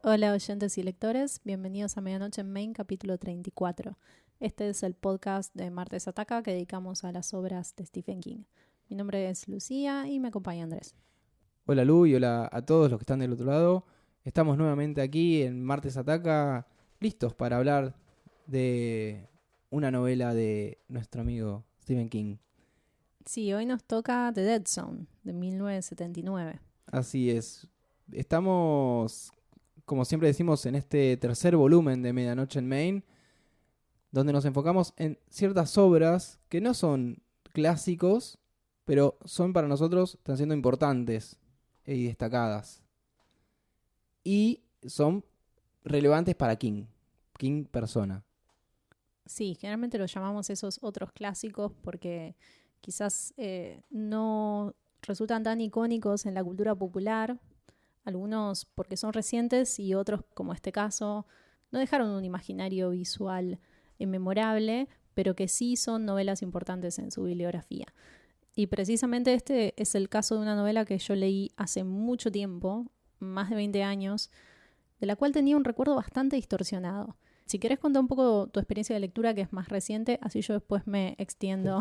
Hola oyentes y lectores, bienvenidos a Medianoche en Main, capítulo 34. Este es el podcast de Martes Ataca que dedicamos a las obras de Stephen King. Mi nombre es Lucía y me acompaña Andrés. Hola Lu y hola a todos los que están del otro lado. Estamos nuevamente aquí en Martes Ataca, listos para hablar de una novela de nuestro amigo Stephen King. Sí, hoy nos toca The Dead Zone, de 1979. Así es. Estamos, como siempre decimos, en este tercer volumen de Medianoche en Main, donde nos enfocamos en ciertas obras que no son clásicos, pero son para nosotros, están siendo importantes y destacadas. Y son relevantes para King persona. Sí, generalmente los llamamos esos otros clásicos porque quizás no resultan tan icónicos en la cultura popular, algunos porque son recientes y otros, como este caso, no dejaron un imaginario visual memorable, pero que sí son novelas importantes en su bibliografía. Y precisamente este es el caso de una novela que yo leí hace mucho tiempo, más de 20 años, de la cual tenía un recuerdo bastante distorsionado. Si querés contar un poco tu experiencia de lectura, que es más reciente, así yo después me extiendo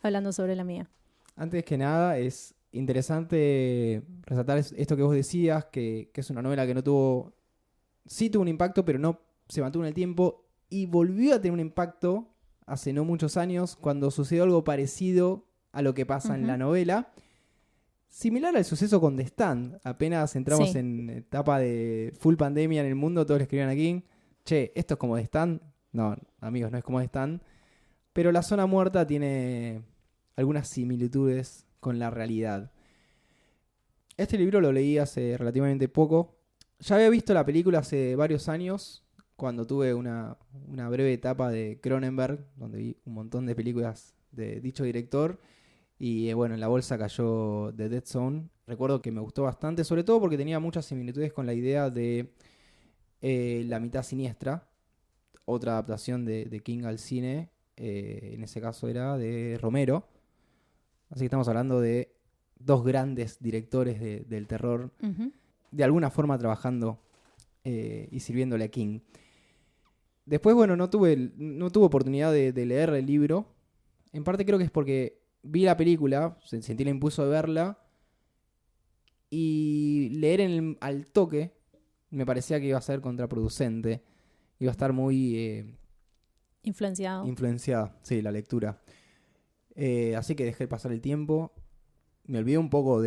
hablando sobre la mía. Antes que nada, es interesante resaltar esto que vos decías, que es una novela que no tuvo, sí tuvo un impacto, pero no se mantuvo en el tiempo y volvió a tener un impacto hace no muchos años cuando sucedió algo parecido a lo que pasa en la novela. Similar al suceso con The Stand. Apenas entramos en etapa de full pandemia en el mundo, todos le escribían a King, che, ¿esto es como The Stand? No, amigos, no es como The Stand. Pero La Zona Muerta tiene algunas similitudes con la realidad. Este libro lo leí hace relativamente poco. Ya había visto la película hace varios años, cuando tuve una breve etapa de Cronenberg, donde vi un montón de películas de dicho director. Y bueno, en la bolsa cayó The Dead Zone. Recuerdo que me gustó bastante, sobre todo porque tenía muchas similitudes con la idea de La mitad siniestra, otra adaptación de King al cine. En ese caso era de Romero. Así que estamos hablando de dos grandes directores del terror, de alguna forma trabajando y sirviéndole a King. Después, bueno, no tuve oportunidad de leer el libro. En parte creo que es porque vi la película, sentí el impulso de verla, y leer al toque me parecía que iba a ser contraproducente. Iba a estar muy influenciada, sí, la lectura. Así que dejé pasar el tiempo. Me olvidé un poco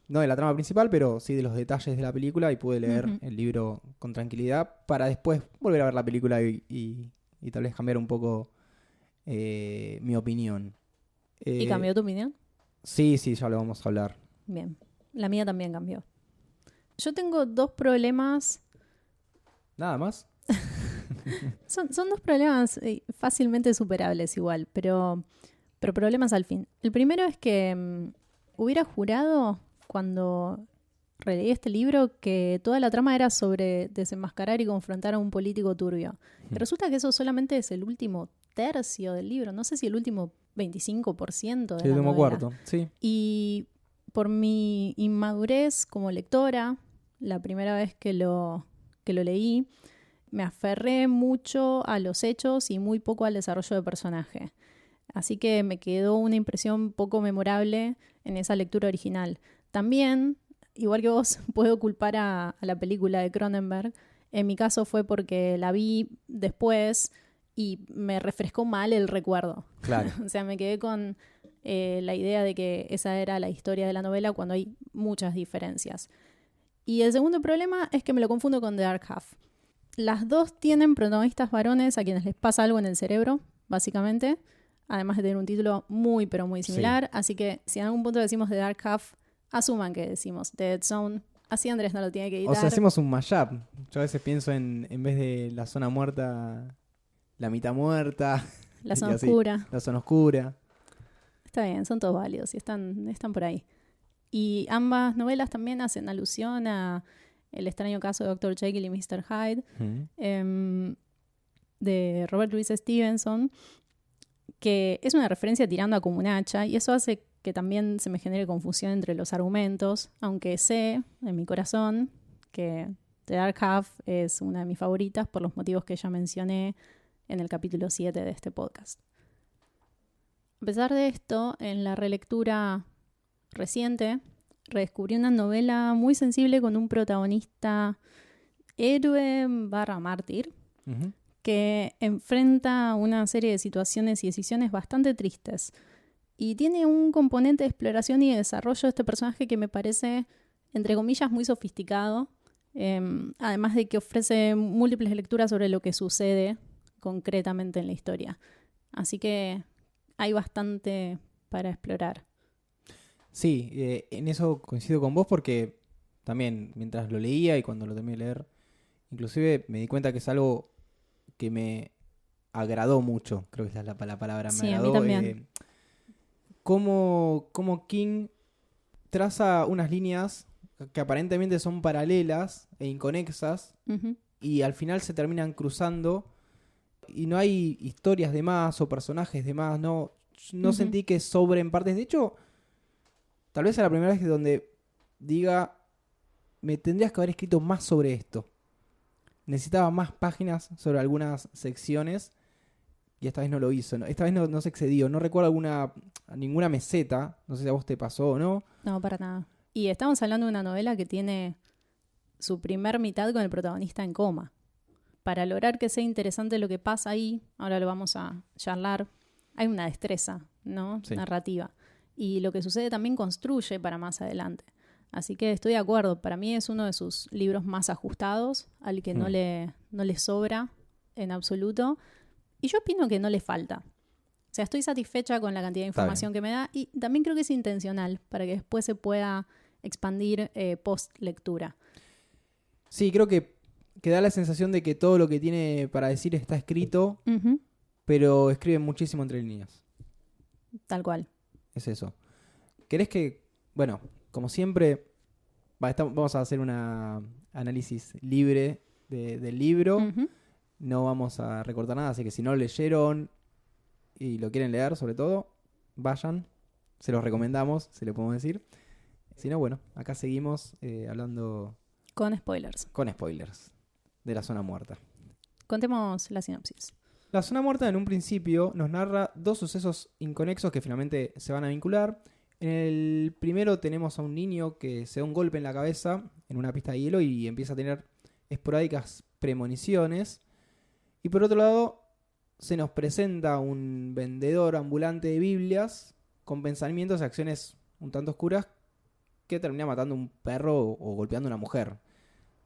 no de la trama principal, pero sí de los detalles de la película y pude leer el libro con tranquilidad para después volver a ver la película y tal vez cambiar un poco mi opinión. ¿Y cambió tu opinión? Sí, ya lo vamos a hablar. Bien, la mía también cambió. Yo tengo dos problemas. ¿Nada más? Son dos problemas fácilmente superables igual, pero problemas al fin. El primero es que hubiera jurado cuando releí este libro que toda la trama era sobre desenmascarar y confrontar a un político turbio. Y resulta que eso solamente es el último tercio del libro, no sé si el último 25% de la novela. El último cuarto, sí. Y por mi inmadurez como lectora, la primera vez que lo leí, me aferré mucho a los hechos y muy poco al desarrollo de personaje. Así que me quedó una impresión poco memorable en esa lectura original. También, igual que vos, puedo culpar a la película de Cronenberg. En mi caso fue porque la vi después y me refrescó mal el recuerdo. Claro. O sea, me quedé con la idea de que esa era la historia de la novela cuando hay muchas diferencias. Y el segundo problema es que me lo confundo con The Dark Half. Las dos tienen protagonistas varones a quienes les pasa algo en el cerebro, básicamente, además de tener un título muy, pero muy similar. Sí. Así que si en algún punto decimos The Dark Half, asuman que decimos The Dead Zone. Así Andrés no lo tiene que editar. O sea, hacemos un mashup. Yo a veces pienso en vez de La Zona Muerta, La Mitad Muerta. La Zona Oscura. La Zona Oscura. Está bien, son todos válidos y están por ahí. Y ambas novelas también hacen alusión a El extraño caso de Dr. Jekyll y Mr. Hyde, de Robert Louis Stevenson, que es una referencia tirando a como un hacha, y eso hace que también se me genere confusión entre los argumentos, aunque sé en mi corazón que The Dark Half es una de mis favoritas por los motivos que ya mencioné en el capítulo 7 de este podcast. A pesar de esto, en la relectura reciente, redescubrí una novela muy sensible con un protagonista héroe / mártir que enfrenta una serie de situaciones y decisiones bastante tristes. Y tiene un componente de exploración y de desarrollo de este personaje que me parece, entre comillas, muy sofisticado. Además de que ofrece múltiples lecturas sobre lo que sucede concretamente en la historia. Así que hay bastante para explorar. Sí, en eso coincido con vos porque también mientras lo leía y cuando lo terminé de leer, inclusive me di cuenta que es algo que me agradó mucho. Creo que esa es la palabra. Sí, me a mí agradó. también. Cómo King traza unas líneas que aparentemente son paralelas e inconexas Uh-huh. y al final se terminan cruzando y no hay historias de más o personajes de más. No Uh-huh. sentí que sobren partes. De hecho, tal vez es la primera vez donde diga, me tendrías que haber escrito más sobre esto. Necesitaba más páginas sobre algunas secciones y esta vez no lo hizo. Esta vez no se excedió. No recuerdo ninguna meseta. No sé si a vos te pasó o no. No, para nada. Y estamos hablando de una novela que tiene su primer mitad con el protagonista en coma. Para lograr que sea interesante lo que pasa ahí, ahora lo vamos a charlar, hay una destreza, ¿no? Sí. Narrativa. Y lo que sucede también construye para más adelante. Así que estoy de acuerdo. Para mí es uno de sus libros más ajustados, al que no le sobra en absoluto. Y yo opino que no le falta. O sea, estoy satisfecha con la cantidad de información que me da y también creo que es intencional para que después se pueda expandir post lectura. Sí, creo que da la sensación de que todo lo que tiene para decir está escrito, Uh-huh. pero escribe muchísimo entre líneas. Tal cual. Es eso. ¿Querés que, bueno, como siempre, vamos a hacer un análisis libre del libro? Uh-huh. No vamos a recortar nada, así que si no lo leyeron y lo quieren leer, sobre todo, vayan. Se los recomendamos, se lo podemos decir. Si no, bueno, acá seguimos hablando Con spoilers. con spoilers de La Zona Muerta. Contemos la sinopsis. La Zona Muerta en un principio nos narra dos sucesos inconexos que finalmente se van a vincular. En el primero tenemos a un niño que se da un golpe en la cabeza en una pista de hielo y empieza a tener esporádicas premoniciones. Y por otro lado, se nos presenta un vendedor ambulante de Biblias con pensamientos y acciones un tanto oscuras que termina matando a un perro o golpeando a una mujer.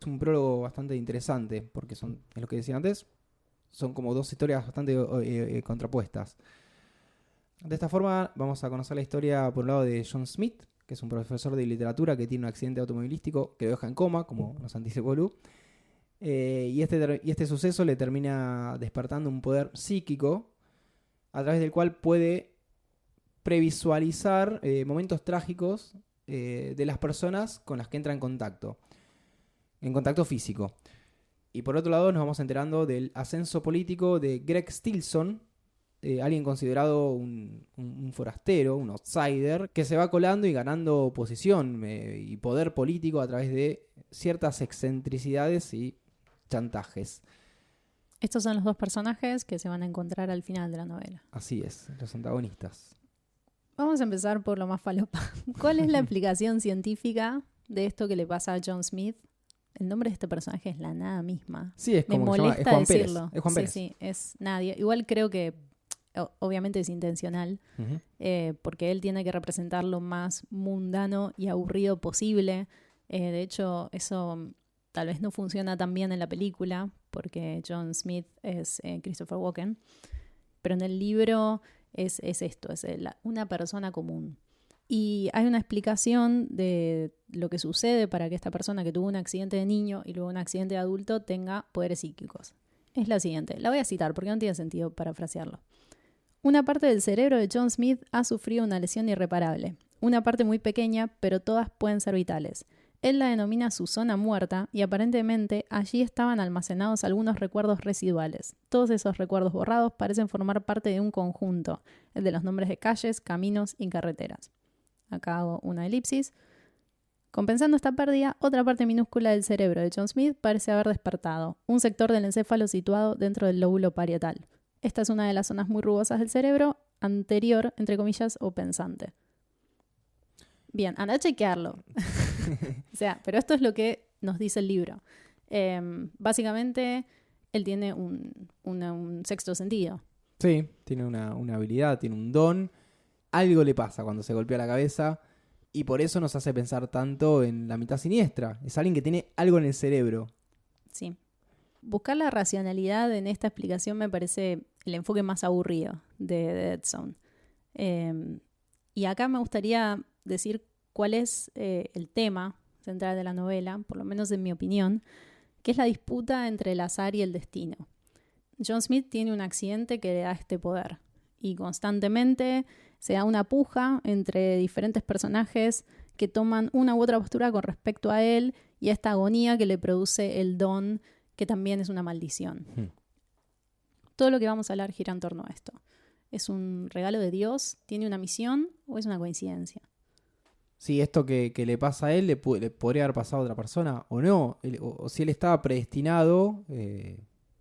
Es un prólogo bastante interesante porque es lo que decía antes, son como dos historias bastante contrapuestas. De esta forma vamos a conocer la historia por un lado de John Smith, que es un profesor de literatura que tiene un accidente automovilístico que lo deja en coma, como nos anticipó Lu. Y este suceso le termina despertando un poder psíquico a través del cual puede previsualizar momentos trágicos de las personas con las que entra en contacto físico. Y por otro lado nos vamos enterando del ascenso político de Greg Stilson, alguien considerado un forastero, un outsider, que se va colando y ganando posición y poder político a través de ciertas excentricidades y chantajes. Estos son los dos personajes que se van a encontrar al final de la novela. Así es, los antagonistas. Vamos a empezar por lo más falopa. ¿Cuál es la explicación científica de esto que le pasa a John Smith? El nombre de este personaje es la nada misma. Sí, es Me como que se llama, molesta es Juan decirlo. Pérez. Es Juan Pérez. Sí, es nadie. Igual creo que obviamente es intencional, porque él tiene que representar lo más mundano y aburrido posible. De hecho, eso tal vez no funciona tan bien en la película, porque John Smith es Christopher Walken. Pero en el libro es esto, es una persona común. Y hay una explicación de lo que sucede para que esta persona que tuvo un accidente de niño y luego un accidente de adulto tenga poderes psíquicos. Es la siguiente, la voy a citar porque no tiene sentido parafrasearlo. Una parte del cerebro de John Smith ha sufrido una lesión irreparable. Una parte muy pequeña, pero todas pueden ser vitales. Él la denomina su zona muerta y aparentemente allí estaban almacenados algunos recuerdos residuales. Todos esos recuerdos borrados parecen formar parte de un conjunto, el de los nombres de calles, caminos y carreteras. Acá hago una elipsis. Compensando esta pérdida, otra parte minúscula del cerebro de John Smith parece haber despertado, un sector del encéfalo situado dentro del lóbulo parietal. Esta es una de las zonas muy rugosas del cerebro, anterior, entre comillas, o pensante. Bien, anda a chequearlo. O sea, pero esto es lo que nos dice el libro. Básicamente, él tiene un sexto sentido. Sí, tiene una habilidad, tiene un don. Algo le pasa cuando se golpea la cabeza y por eso nos hace pensar tanto en la mitad siniestra. Es alguien que tiene algo en el cerebro. Sí. Buscar la racionalidad en esta explicación me parece el enfoque más aburrido de Dead Zone. Y acá me gustaría decir cuál es el tema central de la novela, por lo menos en mi opinión, que es la disputa entre el azar y el destino. John Smith tiene un accidente que le da este poder y constantemente se da una puja entre diferentes personajes que toman una u otra postura con respecto a él y a esta agonía que le produce el don, que también es una maldición. Todo lo que vamos a hablar gira en torno a esto. ¿Es un regalo de Dios? ¿Tiene una misión? ¿O es una coincidencia? Sí, esto que le pasa a él le podría haber pasado a otra persona o no. O si él estaba predestinado,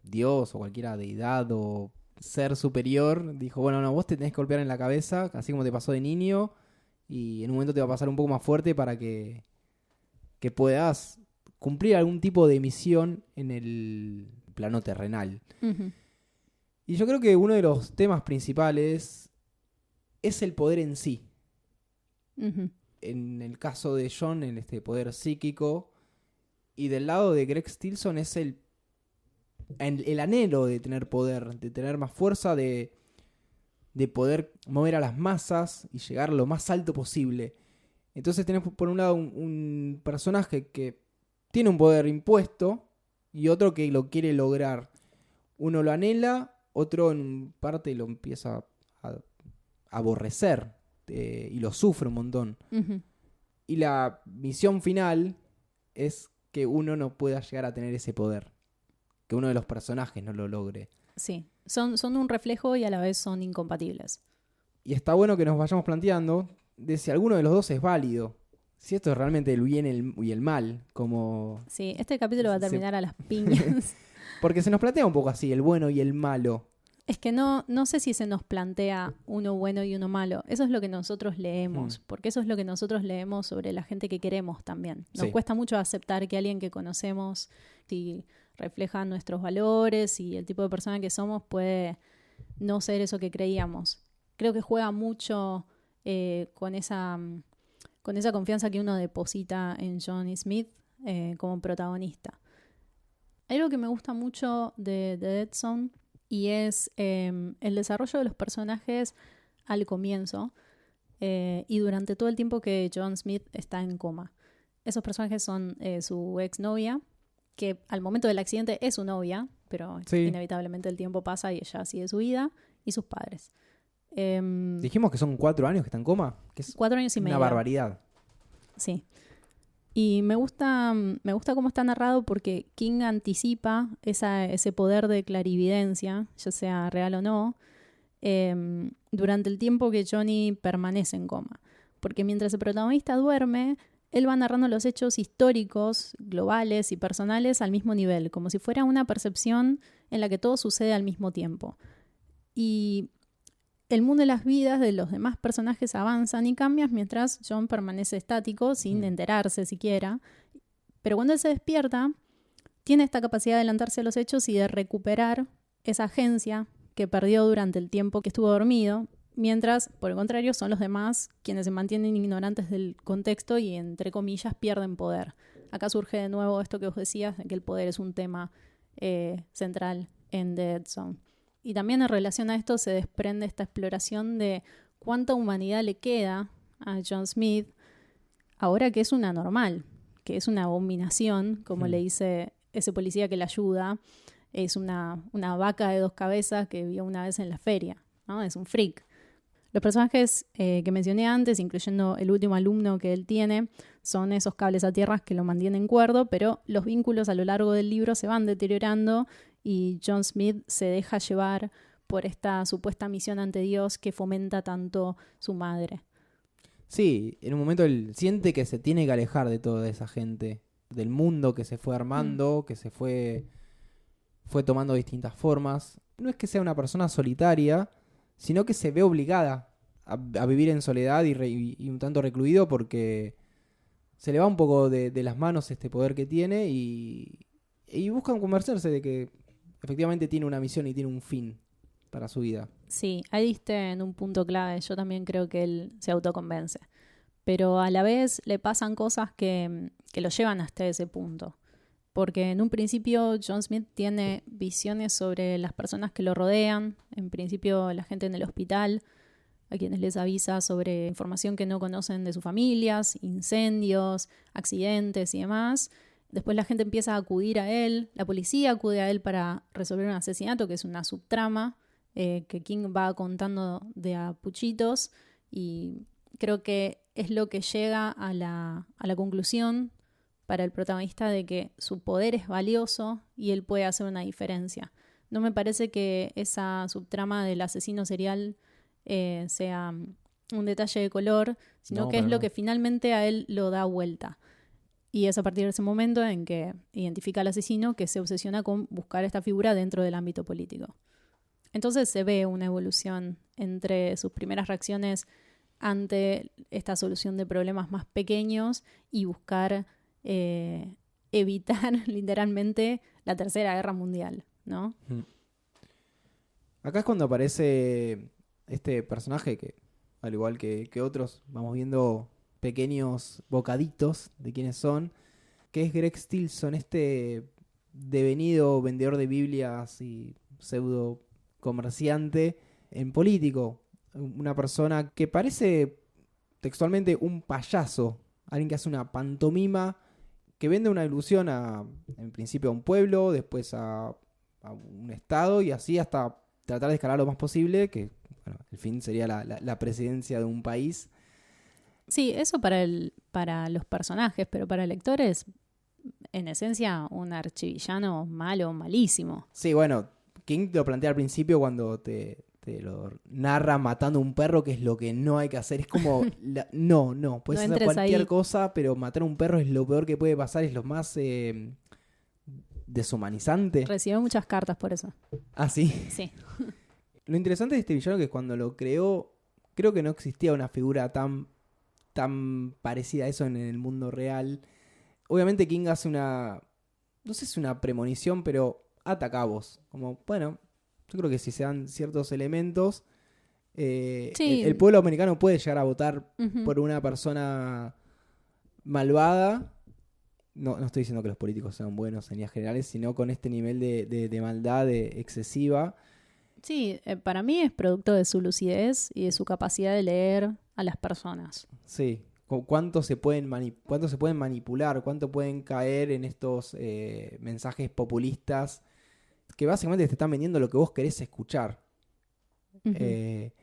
Dios o cualquiera deidad o ser superior dijo, bueno, no, vos te tenés que golpear en la cabeza, así como te pasó de niño, y en un momento te va a pasar un poco más fuerte para que puedas cumplir algún tipo de misión en el plano terrenal. Uh-huh. Y yo creo que uno de los temas principales es el poder en sí. Uh-huh. En el caso de John, en este poder psíquico, y del lado de Greg Stilson es el anhelo de tener poder, de tener más fuerza, de poder mover a las masas y llegar lo más alto posible. Entonces tenemos por un lado un personaje que tiene un poder impuesto y otro que lo quiere lograr. Uno lo anhela, otro en parte lo empieza a aborrecer y lo sufre un montón. Uh-huh. Y la misión final es que uno no pueda llegar a tener ese poder. Que uno de los personajes no lo logre. Sí, son un reflejo y a la vez son incompatibles. Y está bueno que nos vayamos planteando de si alguno de los dos es válido. Si esto es realmente el bien y el mal, como... Sí, este capítulo va a terminar a las piñas. Porque se nos plantea un poco así, el bueno y el malo. Es que no sé si se nos plantea uno bueno y uno malo. Eso es lo que nosotros leemos, porque eso es lo que nosotros leemos sobre la gente que queremos también. Nos cuesta mucho aceptar que alguien que conocemos, si refleja nuestros valores y el tipo de persona que somos, puede no ser eso que creíamos. Creo que juega mucho con esa confianza que uno deposita en John Smith como protagonista. Hay algo que me gusta mucho de Dead Zone y es el desarrollo de los personajes al comienzo y durante todo el tiempo que John Smith está en coma. Esos personajes son su exnovia, que al momento del accidente es su novia, pero inevitablemente el tiempo pasa y ella sigue su vida, y sus padres. Dijimos que son 4 años que está en coma, que es 4 años y medio. Una barbaridad. Sí. Y me gusta cómo está narrado porque King anticipa ese poder de clarividencia, ya sea real o no, durante el tiempo que Johnny permanece en coma. Porque mientras el protagonista duerme, él va narrando los hechos históricos, globales y personales al mismo nivel, como si fuera una percepción en la que todo sucede al mismo tiempo. Y el mundo de las vidas de los demás personajes avanzan y cambian mientras John permanece estático sin enterarse siquiera. Pero cuando él se despierta, tiene esta capacidad de adelantarse a los hechos y de recuperar esa agencia que perdió durante el tiempo que estuvo dormido, mientras, por el contrario, son los demás quienes se mantienen ignorantes del contexto y, entre comillas, pierden poder. Acá surge de nuevo esto que vos decías, de que el poder es un tema central en Dead Zone. Y también en relación a esto se desprende esta exploración de cuánta humanidad le queda a John Smith ahora que es una normal, que es una abominación, como le dice ese policía que le ayuda. Es una vaca de 2 cabezas que vio una vez en la feria, ¿no? Es un freak. Los personajes que mencioné antes, incluyendo el último alumno que él tiene, son esos cables a tierras que lo mantienen cuerdo, pero los vínculos a lo largo del libro se van deteriorando y John Smith se deja llevar por esta supuesta misión ante Dios que fomenta tanto su madre. Sí, en un momento él siente que se tiene que alejar de toda esa gente, del mundo que se fue armando, que fue tomando distintas formas. No es que sea una persona solitaria, sino que se ve obligada a vivir en soledad y un tanto recluido porque se le va un poco de las manos este poder que tiene y buscan convencerse de que efectivamente tiene una misión y tiene un fin para su vida. Sí, ahí diste en un punto clave. Yo también creo que él se autoconvence. Pero a la vez le pasan cosas que lo llevan hasta ese punto. Porque en un principio John Smith tiene visiones sobre las personas que lo rodean, en principio la gente en el hospital, a quienes les avisa sobre información que no conocen de sus familias, incendios, accidentes y demás. Después la gente empieza a acudir a él, la policía acude a él para resolver un asesinato, que es una subtrama que King va contando de a puchitos, y creo que es lo que llega a la conclusión para el protagonista de que su poder es valioso y él puede hacer una diferencia. No me parece que esa subtrama del asesino serial sea un detalle de color, sino No, que es para lo nada. que finalmente a él lo da vuelta. Y es a partir de ese momento en que identifica al asesino que se obsesiona con buscar esta figura dentro del ámbito político. Entonces se ve una evolución entre sus primeras reacciones ante esta solución de problemas más pequeños y buscar evitar literalmente la Tercera Guerra Mundial, ¿no? Mm. Acá es cuando aparece este personaje que, al igual que otros, vamos viendo pequeños bocaditos de quiénes son, que es Greg Stilson, este devenido vendedor de Biblias y pseudo comerciante en político. Una persona que parece textualmente un payaso, alguien que hace una pantomima, que vende una ilusión en principio a un pueblo, después a un estado y así hasta tratar de escalar lo más posible, que bueno, el fin sería la presidencia de un país. Sí, eso para los personajes, pero para el lector es, en esencia, un archivillano malo, malísimo. Sí, bueno, King lo plantea al principio cuando te lo narra matando un perro, que es lo que no hay que hacer. Es como, no, puedes No hacer entres cualquier ahí. cosa, pero matar a un perro es lo peor que puede pasar, es lo más deshumanizante. Recibió muchas cartas por eso. Ah, sí. Sí. Lo interesante de este villano es que cuando lo creó, creo que no existía una figura tan parecida a eso en el mundo real. Obviamente King hace no sé si es una premonición, pero ata cabos. Como, bueno, yo creo que si se dan ciertos elementos, Sí. el pueblo americano puede llegar a votar Ujú. por una persona malvada. No estoy diciendo que los políticos sean buenos en líneas generales, sino con este nivel de maldad excesiva. Sí, para mí es producto de su lucidez y de su capacidad de leer a las personas. Sí, cuánto se pueden manipular, cuánto pueden caer en estos mensajes populistas que básicamente te están vendiendo lo que vos querés escuchar. Ujú. Eh,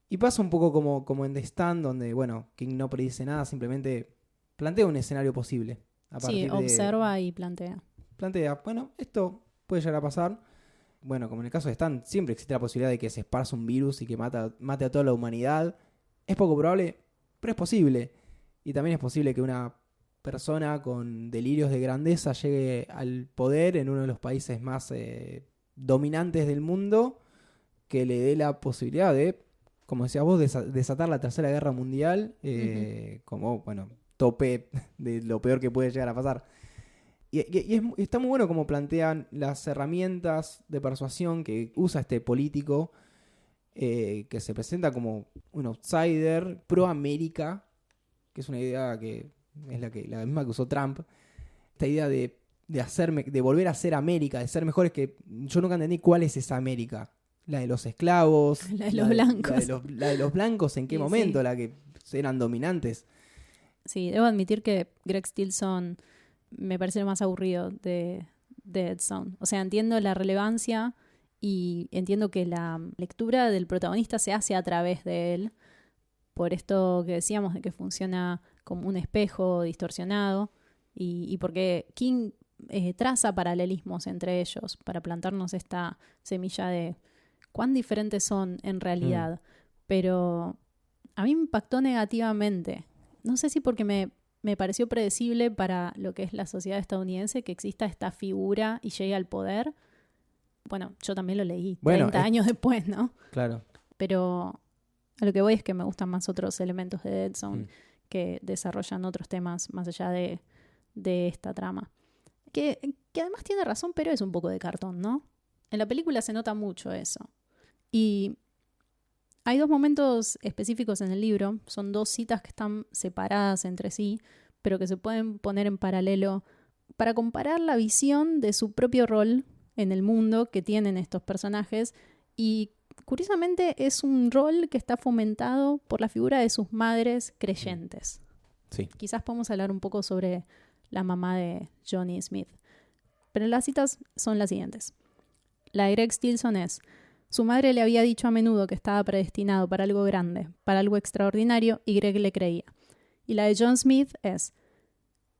y pasa un poco como en The Stand, donde, bueno, King no predice nada, simplemente plantea un escenario posible. A Sí, partir de. observa y plantea. Plantea, bueno, esto puede llegar a pasar. Bueno, como en el caso de Stan, siempre existe la posibilidad de que se esparza un virus y que mate a toda la humanidad. Es poco probable, pero es posible. Y también es posible que una persona con delirios de grandeza llegue al poder en uno de los países más dominantes del mundo, que le dé la posibilidad de, como decías vos, desatar la Tercera Guerra Mundial, Ujú. como, bueno, tope de lo peor que puede llegar a pasar. Está muy bueno como plantean las herramientas de persuasión que usa este político, que se presenta como un outsider pro América, que es una idea que es la misma que usó Trump. Esta idea de volver a ser América, de ser mejores, que yo nunca entendí cuál es esa América. La de los esclavos, La de los blancos. la de los blancos, ¿en qué Y momento? sí, La que eran dominantes. sí, debo admitir que Greg Stilson me parece el más aburrido de Dead Zone. O sea, entiendo la relevancia y entiendo que la lectura del protagonista se hace a través de él, por esto que decíamos de que funciona como un espejo distorsionado y porque King traza paralelismos entre ellos para plantarnos esta semilla de cuán diferentes son en Mm. realidad. Pero A mí me impactó negativamente. No sé si porque me pareció predecible para lo que es la sociedad estadounidense que exista esta figura y llegue al poder. Bueno, yo también lo leí 30 años después, ¿no? Claro. Pero a lo que voy es que me gustan más otros elementos de Dead Zone que desarrollan otros temas más allá de esta trama. Que además tiene razón, pero es un poco de cartón, ¿no? En la película se nota mucho eso. Y hay 2 momentos específicos en el libro. Son 2 citas que están separadas entre sí, pero que se pueden poner en paralelo para comparar la visión de su propio rol en el mundo que tienen estos personajes. Y curiosamente es un rol que está fomentado por la figura de sus madres creyentes. Sí. Quizás podemos hablar un poco sobre la mamá de Johnny Smith. Pero las citas son las siguientes. La de Greg Stilson es: su madre le había dicho a menudo que estaba predestinado para algo grande, para algo extraordinario, y Greg le creía. Y la de John Smith es: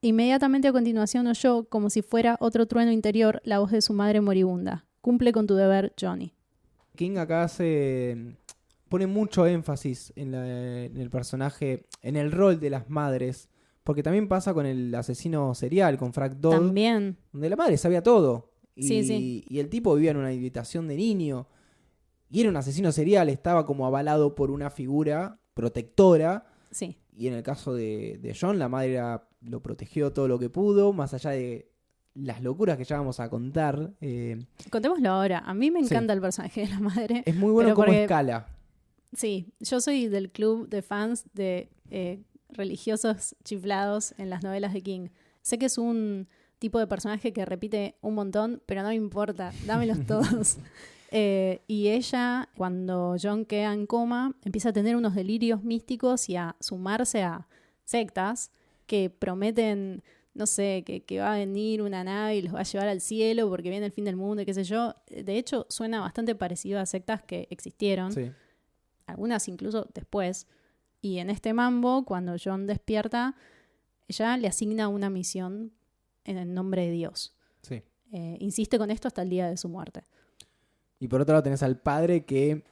inmediatamente a continuación oyó, como si fuera otro trueno interior, la voz de su madre moribunda. Cumple con tu deber, Johnny. King acá pone mucho énfasis en el personaje, en el rol de las madres, porque también pasa con el asesino serial, con Frank Dodd. También. Donde la madre sabía todo. Sí. Y el tipo vivía en una habitación de niño. Y era un asesino serial, estaba como avalado por una figura protectora. Sí. Y en el caso de John, la madre lo protegió todo lo que pudo, más allá de las locuras que ya vamos a contar. Contémoslo ahora. A mí me encanta el personaje de la madre. Es muy bueno cómo escala. Sí, yo soy del club de fans de religiosos chiflados en las novelas de King. Sé que es un tipo de personaje que repite un montón, pero no me importa, dámelos todos. Y ella, cuando John queda en coma, empieza a tener unos delirios místicos y a sumarse a sectas que prometen, no sé, que va a venir una nave y los va a llevar al cielo porque viene el fin del mundo y qué sé yo. De hecho, suena bastante parecido a sectas que existieron. Sí. Algunas incluso después. Y en este mambo, cuando John despierta, ella le asigna una misión en el nombre de Dios. Sí. Insiste con esto hasta el día de su muerte. Y por otro lado tenés al padre que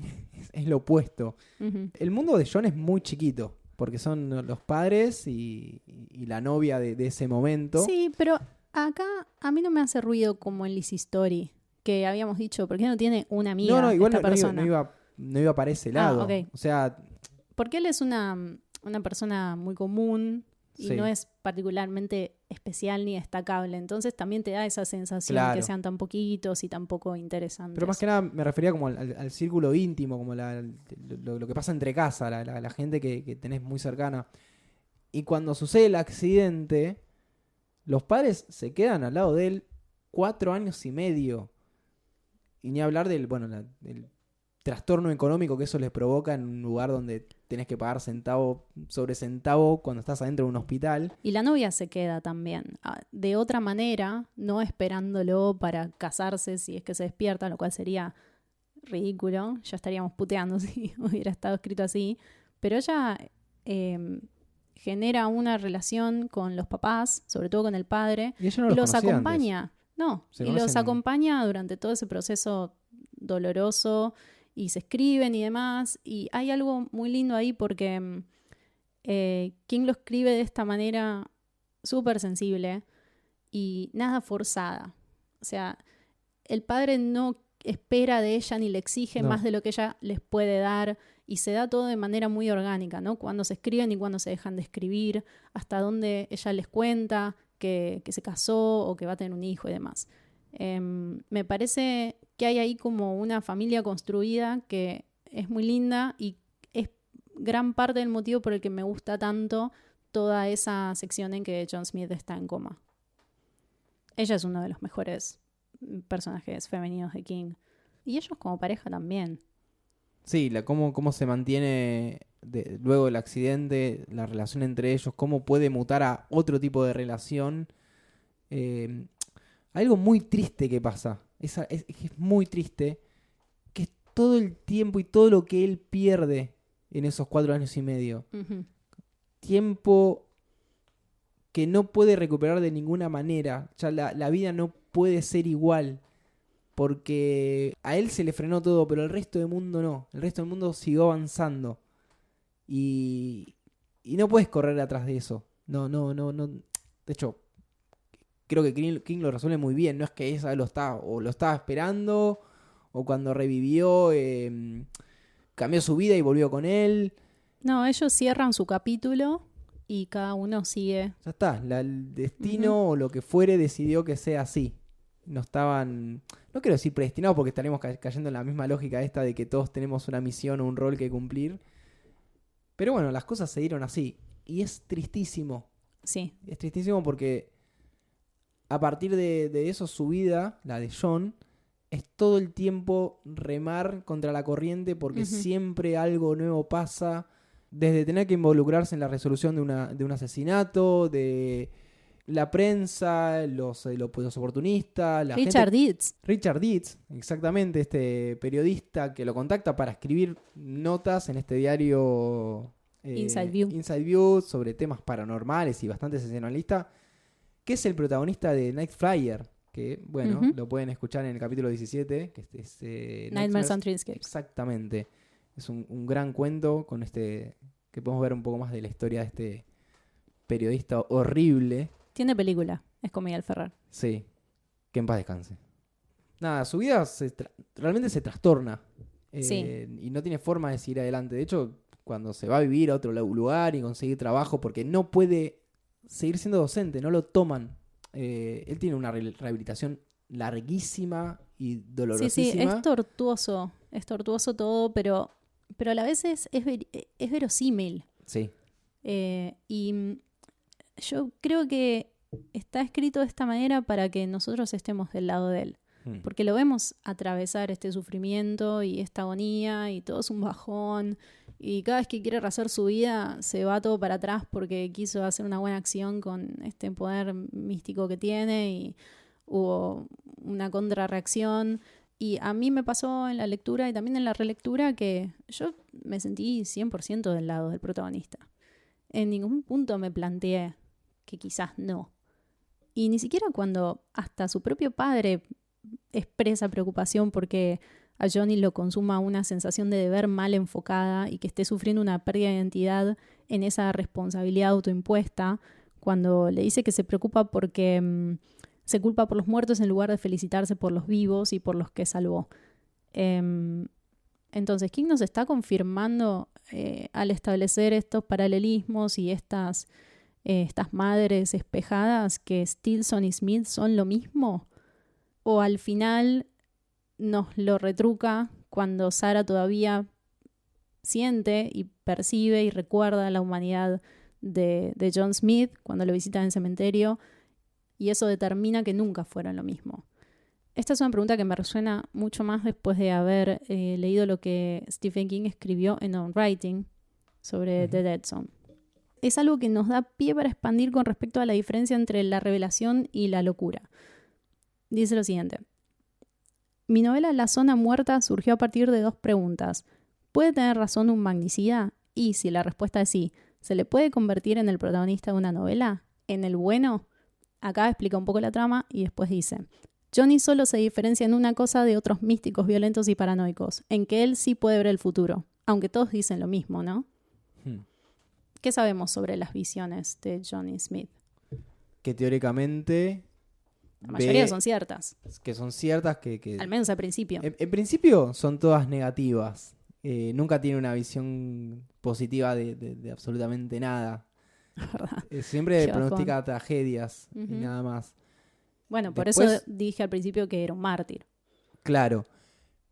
es lo opuesto. Uh-huh. El mundo de John es muy chiquito, porque son los padres y la novia de ese momento. Sí, pero acá a mí no me hace ruido como en Lizzie Story, que habíamos dicho, ¿por qué no tiene una amiga No, igual esta persona? no iba para ese lado. Okay. O sea, porque él es una persona muy común y sí. no es particularmente especial ni destacable. Entonces también te da esa sensación que sean tan poquitos y tan poco interesantes. Pero más que nada me refería como al círculo íntimo, como lo que pasa entre casa, la gente que tenés muy cercana. Y cuando sucede el accidente, los padres se quedan al lado de él 4 años y medio. Y ni hablar del trastorno económico que eso les provoca en un lugar donde tenés que pagar centavo sobre centavo cuando estás adentro de un hospital. Y la novia se queda también, de otra manera, no esperándolo para casarse si es que se despierta, lo cual sería ridículo, ya estaríamos puteando si hubiera estado escrito así, pero ella genera una relación con los papás, sobre todo con el padre, y ella no los acompaña, antes. Y los acompaña durante todo ese proceso doloroso, y se escriben y demás, y hay algo muy lindo ahí porque King lo escribe de esta manera súper sensible y nada forzada. O sea, el padre no espera de ella ni le exige más de lo que ella les puede dar, y se da todo de manera muy orgánica, ¿no? Cuando se escriben y cuando se dejan de escribir, hasta dónde ella les cuenta que se casó o que va a tener un hijo y demás. Me parece que hay ahí como una familia construida que es muy linda y es gran parte del motivo por el que me gusta tanto toda esa sección en que John Smith está en coma. Ella es uno de los mejores personajes femeninos de King. Y ellos como pareja también. Sí, cómo se mantiene luego del accidente, la relación entre ellos, cómo puede mutar a otro tipo de relación. Algo muy triste que pasa, es muy triste, que es todo el tiempo y todo lo que él pierde en esos 4 años y medio. Uh-huh. Tiempo que no puede recuperar de ninguna manera. Ya la vida no puede ser igual, porque a él se le frenó todo, pero el resto del mundo no. El resto del mundo siguió avanzando. Y no puedes correr atrás de eso. No. De hecho, creo que King lo resuelve muy bien. No es que esa lo estaba esperando, o cuando revivió, cambió su vida y volvió con él. No, ellos cierran su capítulo y cada uno sigue. Ya está, el destino o lo que fuere decidió que sea así. No estaban, no quiero decir predestinados porque estaremos cayendo en la misma lógica esta de que todos tenemos una misión o un rol que cumplir. Pero bueno, las cosas se dieron así. Y es tristísimo. Sí. Es tristísimo porque a partir de eso su vida, la de Jon, es todo el tiempo remar contra la corriente porque siempre algo nuevo pasa. Desde tener que involucrarse en la resolución de un asesinato, de la prensa, los oportunistas, la Richard gente. Deeds. Richard Deeds, exactamente, este periodista que lo contacta para escribir notas en este diario Inside View sobre temas paranormales y bastante sensacionalista, que es el protagonista de Night Flyer, que, bueno, lo pueden escuchar en el capítulo 17, que es Nightmares on Dreamscape. Exactamente. Es un gran cuento con que podemos ver un poco más de la historia de este periodista horrible. Tiene película, es con Miguel Ferrer. Sí, que en paz descanse. Nada, su vida realmente se trastorna. Y no tiene forma de seguir adelante. De hecho, cuando se va a vivir a otro lugar y conseguir trabajo, porque no puede seguir siendo docente, no lo toman. Él tiene una rehabilitación larguísima y dolorosísima. Sí, es tortuoso todo, pero a la vez es verosímil. Sí. Y yo creo que está escrito de esta manera para que nosotros estemos del lado de él. Porque lo vemos atravesar este sufrimiento y esta agonía y todo es un bajón. Y cada vez que quiere rehacer su vida se va todo para atrás porque quiso hacer una buena acción con este poder místico que tiene y hubo una contrarreacción. Y a mí me pasó en la lectura y también en la relectura que yo me sentí 100% del lado del protagonista. En ningún punto me planteé que quizás no. Y ni siquiera cuando hasta su propio padre expresa preocupación porque a Johnny lo consuma una sensación de deber mal enfocada y que esté sufriendo una pérdida de identidad en esa responsabilidad autoimpuesta, cuando le dice que se preocupa porque se culpa por los muertos en lugar de felicitarse por los vivos y por los que salvó. Entonces, King nos está confirmando al establecer estos paralelismos y estas madres espejadas que Stilson y Smith son lo mismo, o al final nos lo retruca cuando Sarah todavía siente y percibe y recuerda la humanidad de John Smith cuando lo visita en el cementerio, y eso determina que nunca fueron lo mismo. Esta es una pregunta que me resuena mucho más después de haber leído lo que Stephen King escribió en On Writing sobre The Dead Zone. Es algo que nos da pie para expandir con respecto a la diferencia entre la revelación y la locura. Dice lo siguiente. Mi novela La Zona Muerta surgió a partir de dos preguntas. ¿Puede tener razón un magnicida? Y si la respuesta es sí, ¿se le puede convertir en el protagonista de una novela? ¿En el bueno? Acá explica un poco la trama y después dice: Johnny solo se diferencia en una cosa de otros místicos violentos y paranoicos, en que él sí puede ver el futuro, aunque todos dicen lo mismo, ¿no? ¿Qué sabemos sobre las visiones de Johnny Smith? Que teóricamente la mayoría son ciertas. Que son ciertas, que al menos al principio. En principio son todas negativas. Nunca tiene una visión positiva de absolutamente nada. Siempre pronostica tragedias y nada más. Bueno, por eso dije al principio que era un mártir. Claro,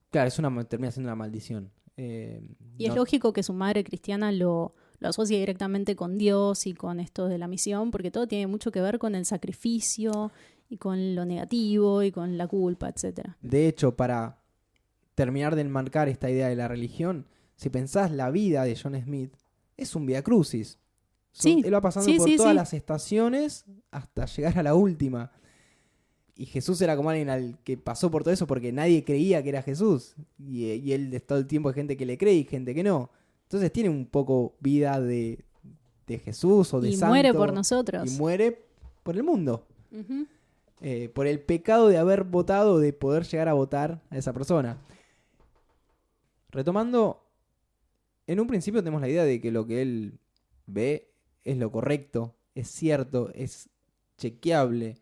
termina siendo una maldición. Y es lógico que su madre cristiana lo asocia directamente con Dios y con esto de la misión, porque todo tiene mucho que ver con el sacrificio y con lo negativo y con la culpa, etc. De hecho, para terminar de enmarcar esta idea de la religión, si pensás la vida de John Smith, es un vía crucis. Él va pasando por todas las estaciones hasta llegar a la última. Y Jesús era como alguien al que pasó por todo eso porque nadie creía que era Jesús. Y él todo el tiempo hay gente que le cree y gente que no. Entonces tiene un poco vida de Jesús o de santo. Y muere por nosotros. Y muere por el mundo. Por el pecado de haber votado, de poder llegar a votar a esa persona. Retomando, en un principio tenemos la idea de que lo que él ve es lo correcto, es cierto, es chequeable.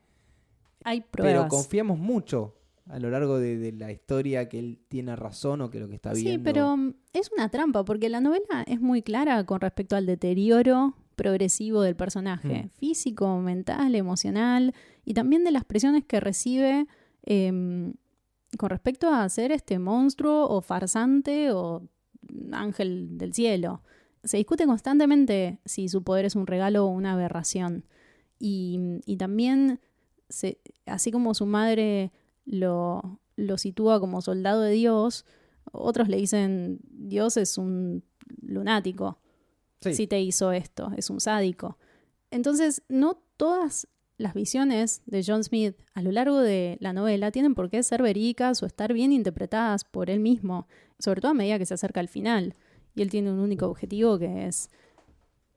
Hay pruebas. Pero confiamos mucho a lo largo de la historia que él tiene razón o que lo que está viendo... Sí, pero es una trampa, porque la novela es muy clara con respecto al deterioro progresivo del personaje, físico, mental, emocional, y también de las presiones que recibe con respecto a ser este monstruo o farsante o ángel del cielo. Se discute constantemente si su poder es un regalo o una aberración. Y también, así como su madre lo sitúa como soldado de Dios, otros le dicen Dios es un lunático. Sí. Si te hizo esto, es un sádico. Entonces, no todas las visiones de John Smith a lo largo de la novela tienen por qué ser verídicas o estar bien interpretadas por él mismo, sobre todo a medida que se acerca al final. Y él tiene un único objetivo, que es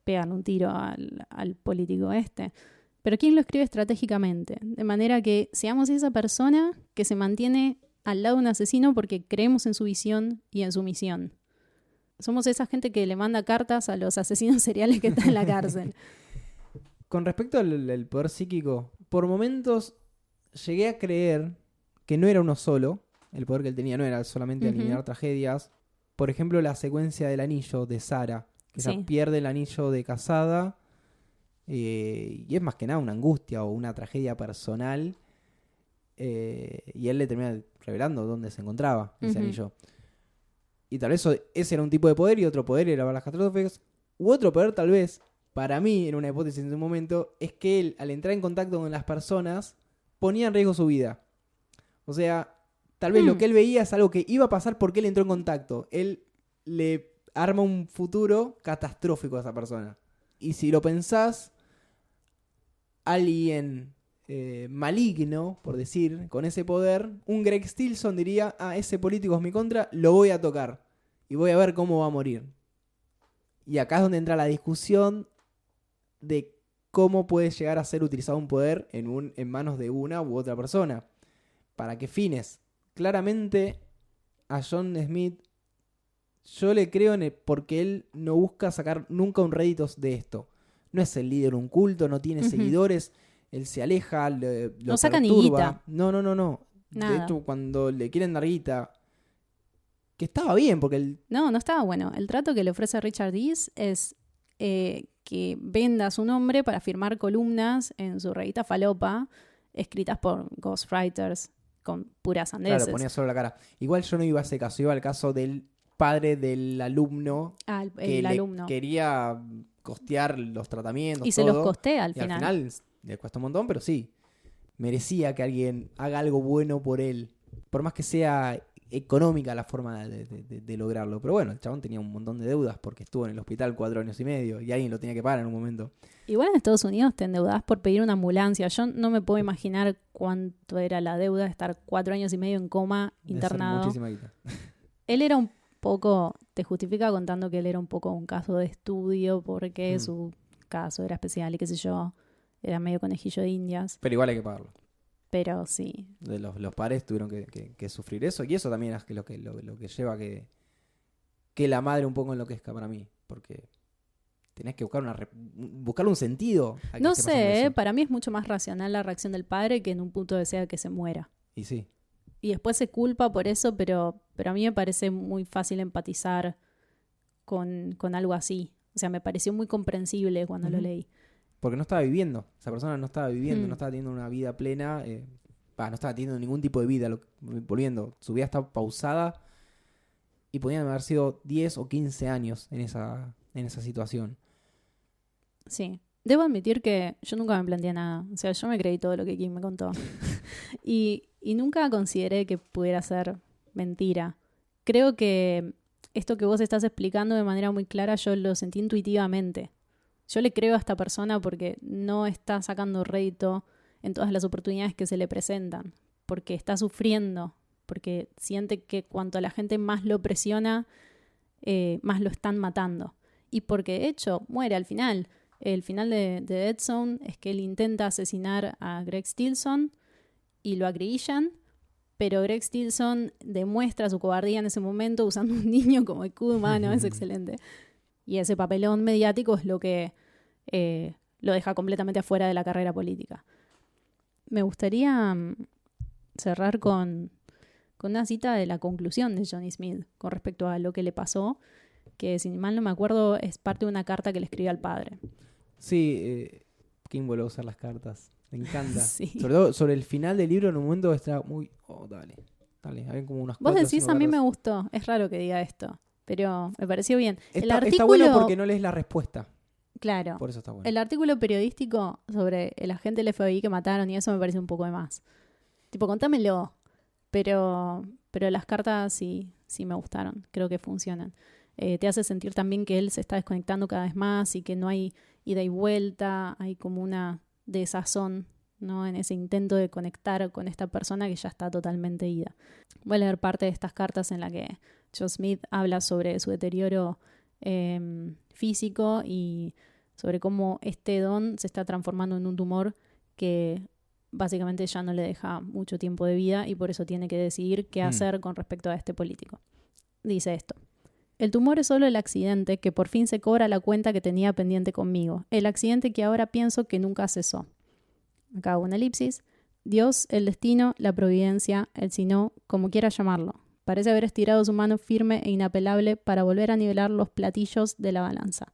pegarle un tiro al político este. Pero ¿quién lo escribe estratégicamente? De manera que seamos esa persona que se mantiene al lado de un asesino porque creemos en su visión y en su misión. Somos esa gente que le manda cartas a los asesinos seriales que están en la cárcel. Con respecto al poder psíquico, por momentos llegué a creer que no era uno solo. El poder que él tenía no era solamente eliminar tragedias. Por ejemplo, la secuencia del anillo de Sarah, que ella pierde el anillo de casada, y es más que nada una angustia o una tragedia personal, y él le termina revelando dónde se encontraba ese anillo. Y tal vez ese era un tipo de poder, y otro poder era ver las catástrofes, u otro poder tal vez, para mí, en una hipótesis en su momento, es que él, al entrar en contacto con las personas, ponía en riesgo su vida. O sea, tal vez lo que él veía es algo que iba a pasar porque él entró en contacto. Él le arma un futuro catastrófico a esa persona. Y si lo pensás, alguien maligno, por decir, con ese poder, un Greg Stilson diría, ese político es mi contra, lo voy a tocar. Y voy a ver cómo va a morir. Y acá es donde entra la discusión de cómo puede llegar a ser utilizado un poder en manos de una u otra persona. ¿Para qué fines? Claramente a John Smith yo le creo porque él no busca sacar nunca un rédito de esto. No es el líder de un culto, no tiene seguidores, él se aleja, lo no saca perturba. ni guita. No. Nada. De hecho, cuando le quieren dar guita, que estaba bien, porque No estaba bueno. El trato que le ofrece Richard Dees es que venda su nombre para firmar columnas en su revista Falopa, escritas por ghostwriters con puras sandeces. Claro, ponía solo la cara. Igual yo no iba a ese caso, iba al caso del padre del alumno que alumno quería costear los tratamientos. Y todo, se los costea al y final. Al final le cuesta un montón, pero sí. Merecía que alguien haga algo bueno por él. Por más que sea económica la forma de lograrlo. Pero bueno, el chabón tenía un montón de deudas porque estuvo en el hospital 4 años y medio y alguien lo tenía que pagar en un momento. Igual en Estados Unidos te endeudás por pedir una ambulancia. Yo no me puedo imaginar cuánto era la deuda de estar 4 años y medio en coma, internado. Muchísima guita. Él era un poco, te justifica contando que él era un poco un caso de estudio porque su caso era especial y qué sé yo, era medio conejillo de indias. Pero igual hay que pagarlo. Pero sí. Los padres tuvieron que sufrir eso, y eso también es lo que lleva que la madre un poco enloquezca para mí, porque tenés que buscarle un sentido. No sé, para mí es mucho más racional la reacción del padre que en un punto desea que se muera. Y sí. Y después se culpa por eso, pero a mí me parece muy fácil empatizar con algo así. O sea, me pareció muy comprensible cuando lo leí. Porque no estaba viviendo. Esa persona no estaba viviendo, no estaba teniendo una vida plena. No estaba teniendo ningún tipo de vida. Volviendo, su vida estaba pausada y podían haber sido 10 o 15 años en esa situación. Sí. Debo admitir que yo nunca me planteé nada. O sea, yo me creí todo lo que Kim me contó. y nunca consideré que pudiera ser mentira. Creo que esto que vos estás explicando de manera muy clara yo lo sentí intuitivamente. Yo le creo a esta persona porque no está sacando rédito en todas las oportunidades que se le presentan, porque está sufriendo, porque siente que cuanto la gente más lo presiona, más lo están matando. Y porque de hecho muere al final. El final de Dead Zone es que él intenta asesinar a Greg Stilson y lo acribillan, pero Greg Stilson demuestra su cobardía en ese momento usando un niño como escudo humano, es excelente. Y ese papelón mediático es lo que lo deja completamente afuera de la carrera política. Me gustaría cerrar con una cita de la conclusión de Johnny Smith con respecto a lo que le pasó, que si mal no me acuerdo es parte de una carta que le escribió al padre. Sí, King vuelve a usar las cartas. Me encanta. Sí. Sobre todo sobre el final del libro, en un momento está muy... Oh, dale. Había como unas Vos 4 o decís, 5 a mí me cartas. gustó. Es raro que diga esto, pero me pareció bien. Está bueno porque no lees la respuesta. Claro. Por eso está bueno. El artículo periodístico sobre el agente del FBI que mataron y eso me parece un poco de más. Tipo, contámelo. Pero las cartas sí me gustaron. Creo que funcionan. Te hace sentir también que él se está desconectando cada vez más y que no hay ida y vuelta. Hay como una desazón, ¿no? En ese intento de conectar con esta persona que ya está totalmente ida. Voy a leer parte de estas cartas en la que Joe Smith habla sobre su deterioro físico y sobre cómo este don se está transformando en un tumor que básicamente ya no le deja mucho tiempo de vida y por eso tiene que decidir qué hacer con respecto a este político. Dice esto: el tumor es solo el accidente que por fin se cobra la cuenta que tenía pendiente conmigo, el accidente que ahora pienso que nunca cesó. Acá hago una elipsis. Dios, el destino, la providencia, el sino, como quiera llamarlo, parece haber estirado su mano firme e inapelable para volver a nivelar los platillos de la balanza.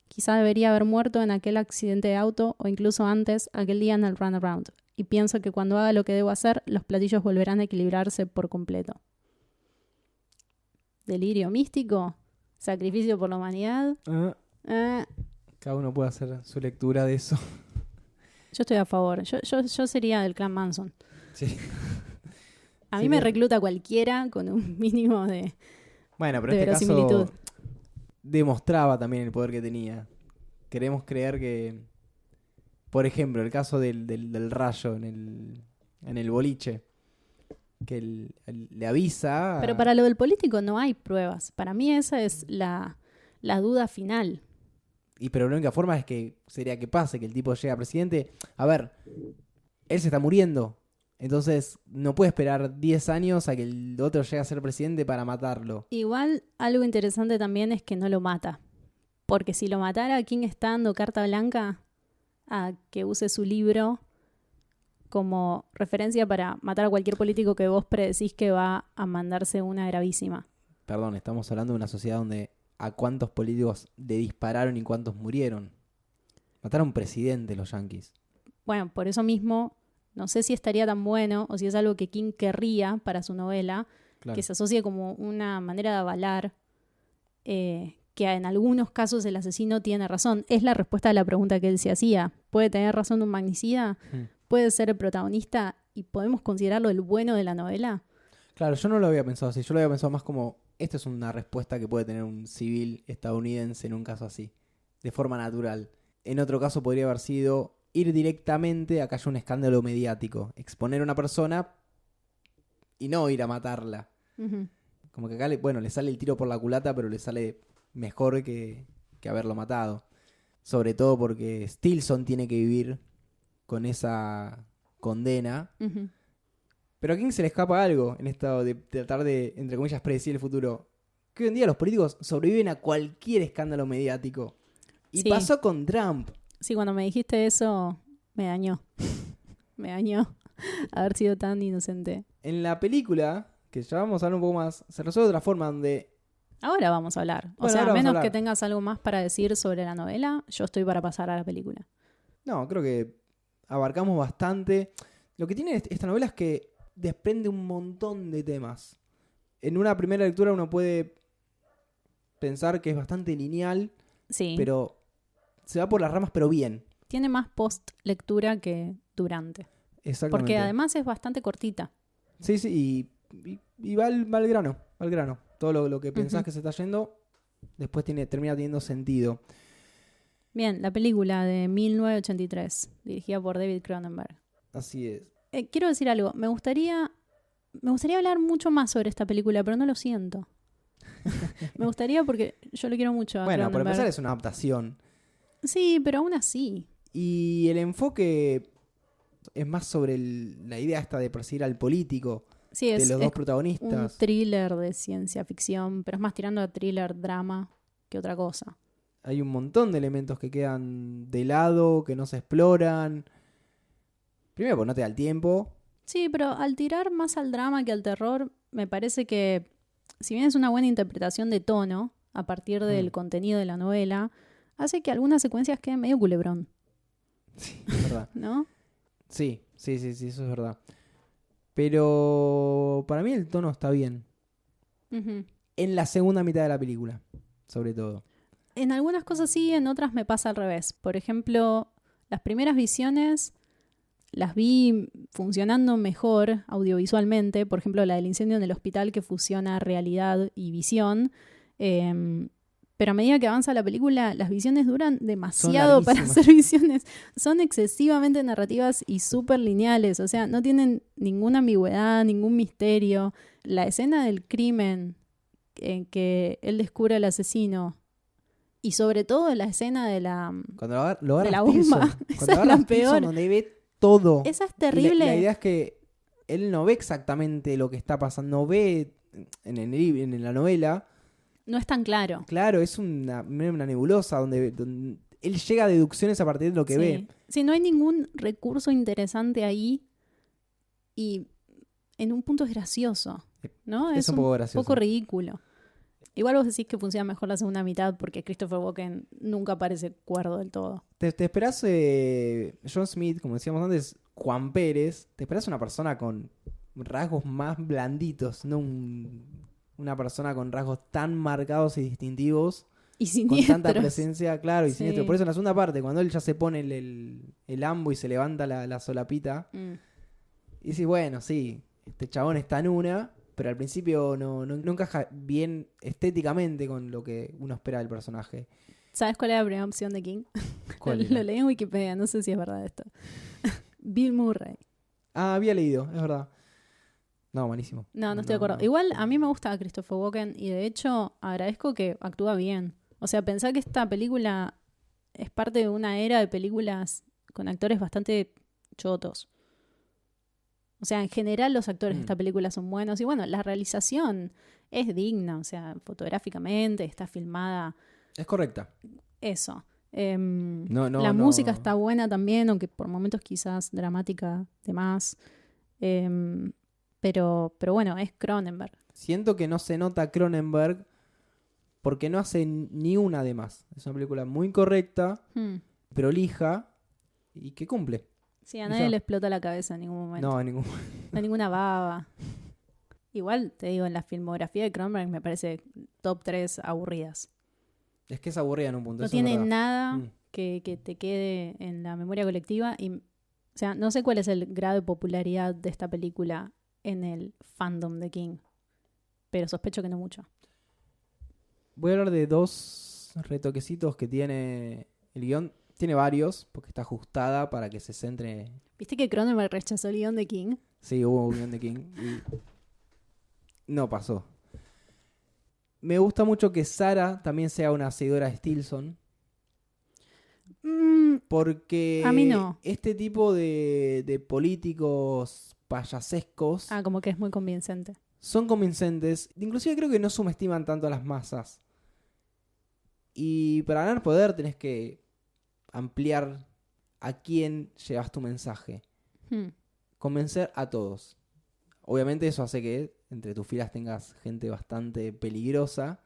Quizá debería haber muerto en aquel accidente de auto o incluso antes, aquel día en el runaround. Y pienso que cuando haga lo que debo hacer, los platillos volverán a equilibrarse por completo. Delirio místico, sacrificio por la humanidad. Cada uno puede hacer su lectura de eso. Yo estoy a favor. Yo sería del clan Manson. Sí. A Sí, mí me pero- recluta cualquiera con un mínimo de Bueno, pero de en este verosimilitud. caso demostraba también el poder que tenía. Queremos creer que, por ejemplo, el caso del rayo en el boliche, que le avisa... Pero para lo del político no hay pruebas. Para mí esa es la duda final. Pero la única forma es que sería que pase, que el tipo llegue a presidente. A ver, él se está muriendo. Entonces no puede esperar 10 años a que el otro llegue a ser presidente para matarlo. Igual algo interesante también es que no lo mata. Porque si lo matara, ¿quién está dando carta blanca a que use su libro como referencia para matar a cualquier político que vos predecís que va a mandarse una gravísima? Perdón, estamos hablando de una sociedad donde a cuántos políticos le dispararon y cuántos murieron. Mataron a un presidente los yanquis. Bueno, por eso mismo, no sé si estaría tan bueno o si es algo que King querría para su novela, Claro. que se asocie como una manera de avalar que en algunos casos el asesino tiene razón. Es la respuesta a la pregunta que él se hacía. ¿Puede tener razón un magnicida? ¿Puede ser el protagonista y podemos considerarlo el bueno de la novela? Claro, yo no lo había pensado así. Yo lo había pensado más como, esta es una respuesta que puede tener un civil estadounidense en un caso así, de forma natural. En otro caso podría haber sido ir directamente a que haya un escándalo mediático, exponer a una persona y no ir a matarla. Uh-huh. Como que acá le sale el tiro por la culata, pero le sale mejor que haberlo matado. Sobre todo porque Stilson tiene que vivir con esa condena. Uh-huh. Pero a King se le escapa algo en esto de tratar de, entre comillas, predecir el futuro. Que hoy en día los políticos sobreviven a cualquier escándalo mediático. Y Sí. pasó con Trump. Sí, cuando me dijiste eso, me dañó. Me dañó haber sido tan inocente. En la película, que ya vamos a hablar un poco más, se resuelve de otra forma donde... Ahora vamos a hablar. O Bueno, sea, ahora a vamos a menos hablar. que tengas algo más para decir sobre la novela, yo estoy para pasar a la película. No, creo que abarcamos bastante. Lo que tiene esta novela es que desprende un montón de temas. En una primera lectura uno puede pensar que es bastante lineal, Sí. pero se va por las ramas, pero bien. Tiene más post-lectura que durante. Exactamente. Porque además es bastante cortita. Sí, sí, y va al grano, al grano. Todo lo que pensás Ujú. que se está yendo, después termina teniendo sentido. Bien, la película de 1983, dirigida por David Cronenberg. Así es. Quiero decir algo, me gustaría hablar mucho más sobre esta película, pero no lo siento. Me gustaría porque yo lo quiero mucho a Bueno, por Cronenberg. empezar es una adaptación. Sí, pero aún así. Y el enfoque es más sobre la idea esta de perseguir al político. Sí, de los dos un protagonistas. thriller de ciencia ficción, pero es más tirando a thriller, drama que otra cosa. Hay un montón de elementos que quedan de lado, que no se exploran. Primero, porque no te da el tiempo. Sí, pero al tirar más al drama que al terror, me parece que, si bien es una buena interpretación de tono, a partir del contenido de la novela, hace que algunas secuencias queden medio culebrón, Sí, es verdad. ¿no? Sí, eso es verdad. Pero para mí el tono está bien. Ujú. En la segunda mitad de la película, sobre todo. En algunas cosas sí, en otras me pasa al revés. Por ejemplo, las primeras visiones las vi funcionando mejor audiovisualmente. Por ejemplo, la del incendio en el hospital que fusiona realidad y visión. Pero a medida que avanza la película, las visiones duran demasiado para larguísimas. hacer visiones. Son excesivamente narrativas y súper lineales. O sea, no tienen ninguna ambigüedad, ningún misterio. La escena del crimen en que él descubre al asesino y sobre todo la escena de la Cuando lo agarra de la Stilson, bomba. cuando Esa es agarra la Stilson, peor. donde ve todo. Esa es Y la terrible. idea es que él no ve exactamente lo que está pasando. No ve en la novela. No es tan claro. Claro, es una nebulosa donde él llega a deducciones a partir de lo que ve. Sí, no hay ningún recurso interesante ahí y en un punto es gracioso, ¿no? Es un poco gracioso. poco ridículo. Igual vos decís que funciona mejor la segunda mitad porque Christopher Walken nunca parece cuerdo del todo. Te esperás John Smith, como decíamos antes, Juan Pérez. Te esperás una persona con rasgos más blanditos, no una persona con rasgos tan marcados y distintivos. Y Con siniestros. tanta presencia, claro, y Sí. siniestro. Por eso en la segunda parte, cuando él ya se pone el ambo y se levanta la solapita, y decís, bueno, sí, este chabón está en una, pero al principio no encaja bien estéticamente con lo que uno espera del personaje. ¿Sabes cuál es la primera opción de King? ¿Cuál Lo era? leí en Wikipedia, no sé si es verdad esto. Bill Murray. Ah, había leído, es verdad. No, malísimo. No estoy de acuerdo. Igual a mí me gusta Christopher Walken y de hecho agradezco que actúa bien. O sea, pensar que esta película es parte de una era de películas con actores bastante chotos. O sea, en general los actores de esta película son buenos. Y bueno, la realización es digna. O sea, fotográficamente está filmada. Es correcta. Eso. No. Música está buena también, aunque por momentos quizás dramática de más. Pero bueno, es Cronenberg. Siento que no se nota Cronenberg porque no hace ni una de más. Es una película muy correcta, prolija y que cumple. Sí, a nadie le explota la cabeza en ningún momento. No, en ningún No hay ninguna baba. Igual, te digo, en la filmografía de Cronenberg me parece top 3 aburridas. Es que es aburrida en un punto. No eso tiene es verdad. nada que te quede en la memoria colectiva. Y, o sea, no sé cuál es el grado de popularidad de esta película en el fandom de King, pero sospecho que no mucho. Voy a hablar de 2 retoquecitos que tiene el guión. Tiene varios, porque está ajustada para que se centre. ¿Viste que Cronenberg rechazó el guión de King? Sí, hubo un guión de King. Y no pasó. Me gusta mucho que Sara también sea una seguidora de Stilson. Porque a mí no. este tipo de políticos payasescos Como que es muy convincente. son convincentes. Inclusive creo que no subestiman tanto a las masas. Y para ganar poder tenés que ampliar a quién llevas tu mensaje. Convencer a todos. Obviamente eso hace que entre tus filas tengas gente bastante peligrosa.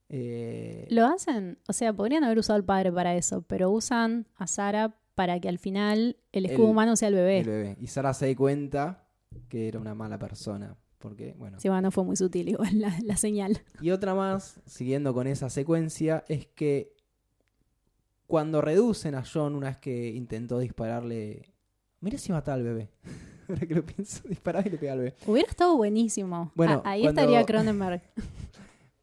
Lo hacen, o sea, podrían haber usado al padre para eso, pero usan a Sara para que al final el escudo humano sea el bebé. El bebé. Y Sara se da cuenta que era una mala persona. Porque, bueno. Sí, bueno, fue muy sutil igual la señal. Y otra más, siguiendo con esa secuencia, es que cuando reducen a John una vez que intentó dispararle... Mirá si mataba al bebé. Ahora que lo pienso, disparaba y le pegaba al bebé. Hubiera estado buenísimo. Bueno, ahí estaría Cronenberg.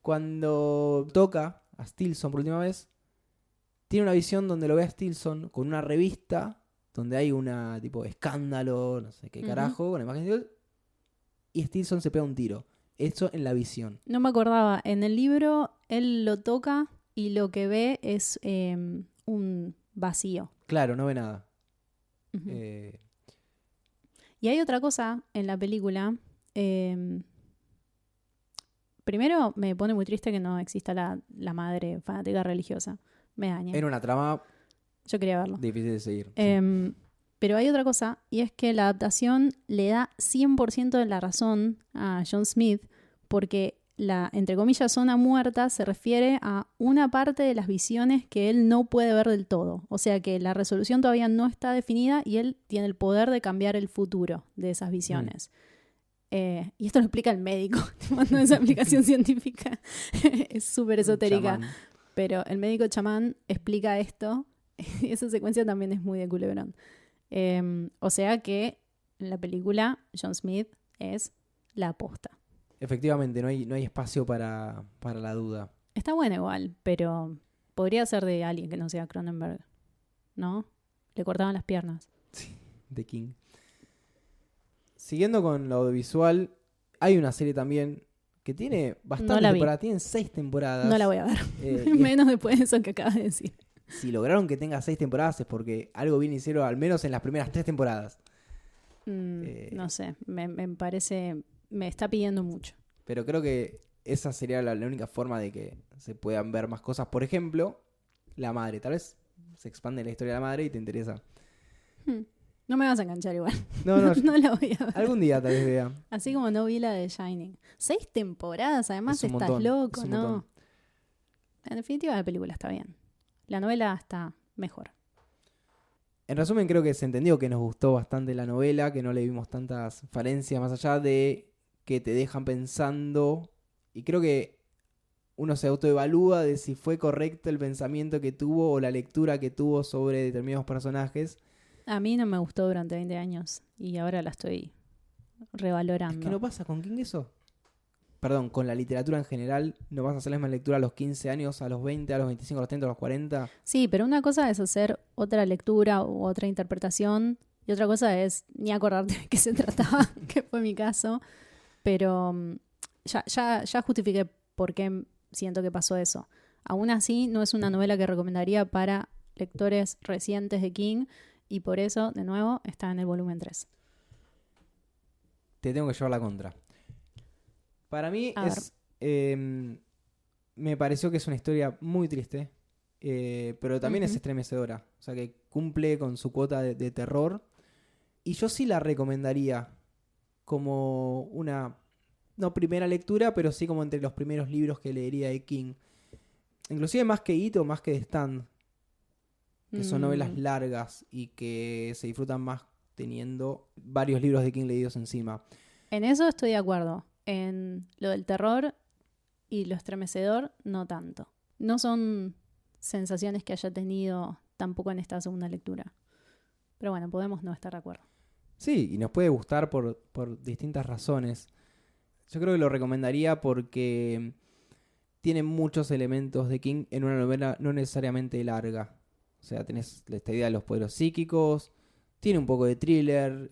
Cuando toca a Stilson por última vez, tiene una visión donde lo ve a Stilson con una revista donde hay una tipo escándalo, no sé qué carajo, con imágenes de él, y Stilson se pega un tiro. Eso en la visión. No me acordaba. En el libro él lo toca y lo que ve es un vacío. Claro, no ve nada. Y hay otra cosa en la película Primero, me pone muy triste que no exista la madre fanática religiosa. Me daña. Era una trama Yo quería verlo. difícil de seguir. Pero hay otra cosa, y es que la adaptación le da 100% de la razón a John Smith, porque la, entre comillas, zona muerta se refiere a una parte de las visiones que él no puede ver del todo. O sea que la resolución todavía no está definida y él tiene el poder de cambiar el futuro de esas visiones. Y esto lo explica el médico, no es aplicación científica, es súper esotérica. Chamán. Pero el médico chamán explica esto y esa secuencia también es muy de culebrón. O sea que en la película John Smith es la aposta. Efectivamente, no hay espacio para la duda. Está buena igual, pero podría ser de alguien que no sea Cronenberg, ¿no? Le cortaban las piernas. De King. Siguiendo con lo audiovisual, hay una serie también que tiene bastantes temporadas. Tienen 6 temporadas. No la voy a ver. Menos después de eso que acabas de decir. Si lograron que tenga 6 temporadas es porque algo bien hicieron, al menos en las primeras 3 temporadas. No sé, me parece... Me está pidiendo mucho. Pero creo que esa sería la única forma de que se puedan ver más cosas. Por ejemplo, la madre. Tal vez se expande la historia de la madre y te interesa. No me vas a enganchar igual. No, no la voy a ver. Algún día tal vez vea. Así como no vi la de Shining. 6 temporadas, además estás montón, loco, ¿no? En definitiva la película está bien. La novela está mejor. En resumen, creo que se entendió que nos gustó bastante la novela, que no le vimos tantas falencias más allá de que te dejan pensando. Y creo que uno se autoevalúa de si fue correcto el pensamiento que tuvo o la lectura que tuvo sobre determinados personajes. A mí no me gustó durante 20 años y ahora la estoy revalorando. Es que no pasa con King eso. Perdón, con la literatura en general, ¿no vas a hacer la misma lectura a los 15 años, a los 20, a los 25, a los 30, a los 40? Sí, pero una cosa es hacer otra lectura u otra interpretación y otra cosa es ni acordarte de qué se trataba, que fue mi caso. Pero ya justifiqué por qué siento que pasó eso. Aún así, no es una novela que recomendaría para lectores recientes de King y por eso, de nuevo, está en el volumen 3. Te tengo que llevar la contra. Para mí me pareció que es una historia muy triste, pero también es estremecedora. O sea, que cumple con su cuota de terror. Y yo sí la recomendaría como una, no primera lectura, pero sí como entre los primeros libros que leería de King. Inclusive más que It o más que The Stand, que son novelas largas y que se disfrutan más teniendo varios libros de King leídos encima. En eso estoy de acuerdo. En lo del terror y lo estremecedor, no tanto. No son sensaciones que haya tenido tampoco en esta segunda lectura. Pero bueno, podemos no estar de acuerdo. Sí, y nos puede gustar por distintas razones. Yo creo que lo recomendaría porque tiene muchos elementos de King en una novela no necesariamente larga. O sea, tenés esta idea de los poderes psíquicos, tiene un poco de thriller,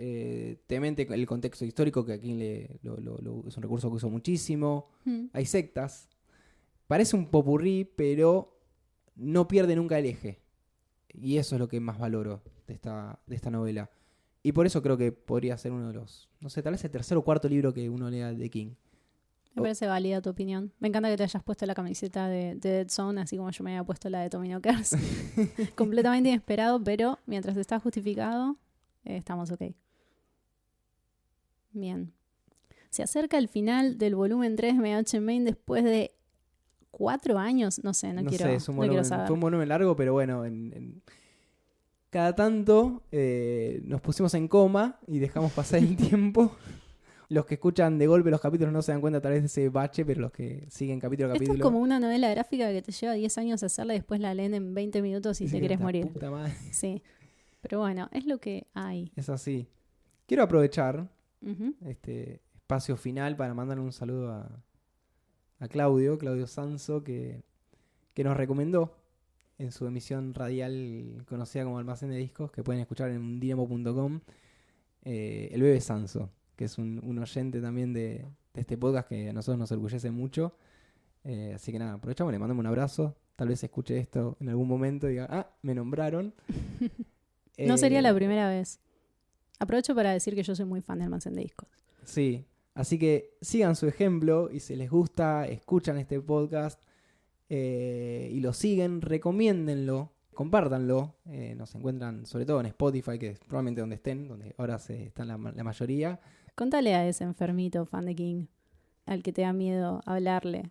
te mente el contexto histórico, que aquí es un recurso que uso muchísimo. Hay sectas. Parece un popurrí, pero no pierde nunca el eje. Y eso es lo que más valoro de esta novela. Y por eso creo que podría ser uno de los, no sé, tal vez el tercer o cuarto libro que uno lea de King. Me parece válida tu opinión. Me encanta que te hayas puesto la camiseta de Dead Zone, así como yo me había puesto la de Tommy Knockers. Completamente inesperado, pero mientras está justificado, estamos ok. Bien. Se acerca el final del volumen 3 de MH Main después de 4 años. No sé, no quiero saber. Fue un volumen largo, pero bueno, cada tanto nos pusimos en coma y dejamos pasar el tiempo. Los que escuchan de golpe los capítulos no se dan cuenta tal vez de ese bache, pero los que siguen capítulo a capítulo... Esto es como una novela gráfica que te lleva 10 años hacerla y después la leen en 20 minutos y te querés morir. Puta madre. Sí, pero bueno, es lo que hay. Es así. Quiero aprovechar este espacio final para mandarle un saludo a Claudio Sanso, que nos recomendó en su emisión radial conocida como Almacén de Discos, que pueden escuchar en dinamo.com, el Bebe Sanso, que es un oyente también de este podcast que a nosotros nos orgullece mucho. Así que nada, aprovechamos, le mandamos un abrazo. Tal vez escuche esto en algún momento y diga, me nombraron. No sería la primera vez. Aprovecho para decir que yo soy muy fan de Almacén de Discos. Sí, Así que sigan su ejemplo y si les gusta, escuchan este podcast y lo siguen, recomiéndenlo, compártanlo. Nos encuentran sobre todo en Spotify, que es probablemente donde estén, donde ahora están la mayoría. Contale a ese enfermito fan de King, al que te da miedo hablarle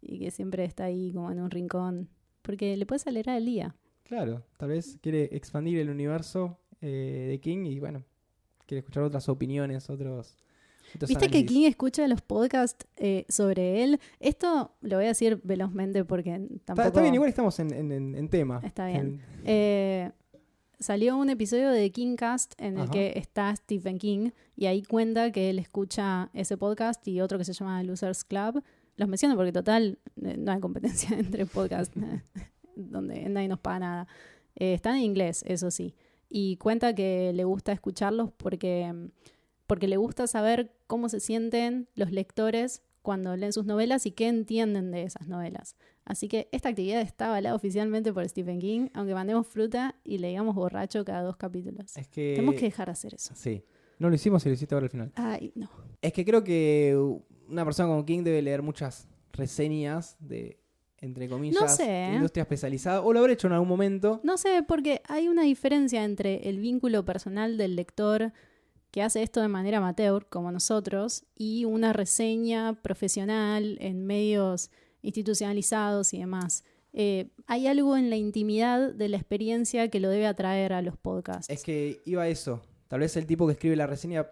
y que siempre está ahí como en un rincón, porque le puedes alegrar el día. Claro, tal vez quiere expandir el universo de King y bueno, quiere escuchar otras opiniones, otros ¿Viste que análisis. King escucha los podcasts sobre él? Esto lo voy a decir velozmente porque tampoco... Está bien, igual estamos en tema. Está bien. Salió un episodio de Kingcast en el Ajá. que está Stephen King y ahí cuenta que él escucha ese podcast y otro que se llama Losers Club. Los menciono porque total no hay competencia entre podcasts donde nadie nos paga nada. Están en inglés, eso sí. Y cuenta que le gusta escucharlos porque le gusta saber cómo se sienten los lectores cuando leen sus novelas y qué entienden de esas novelas. Así que esta actividad está avalada oficialmente por Stephen King, aunque mandemos fruta y le digamos borracho cada 2 capítulos. Es que... Tenemos que dejar de hacer eso. Sí. No lo hicimos y lo hiciste ahora al final. Ay, no. Es que creo que una persona como King debe leer muchas reseñas de, entre comillas, No sé. industria especializada. O lo habré hecho en algún momento. No sé, porque hay una diferencia entre el vínculo personal del lector que hace esto de manera amateur, como nosotros, y una reseña profesional en medios institucionalizados y demás. Hay algo en la intimidad de la experiencia que lo debe atraer a los podcasts. Es que iba a eso. Tal vez el tipo que escribe la reseña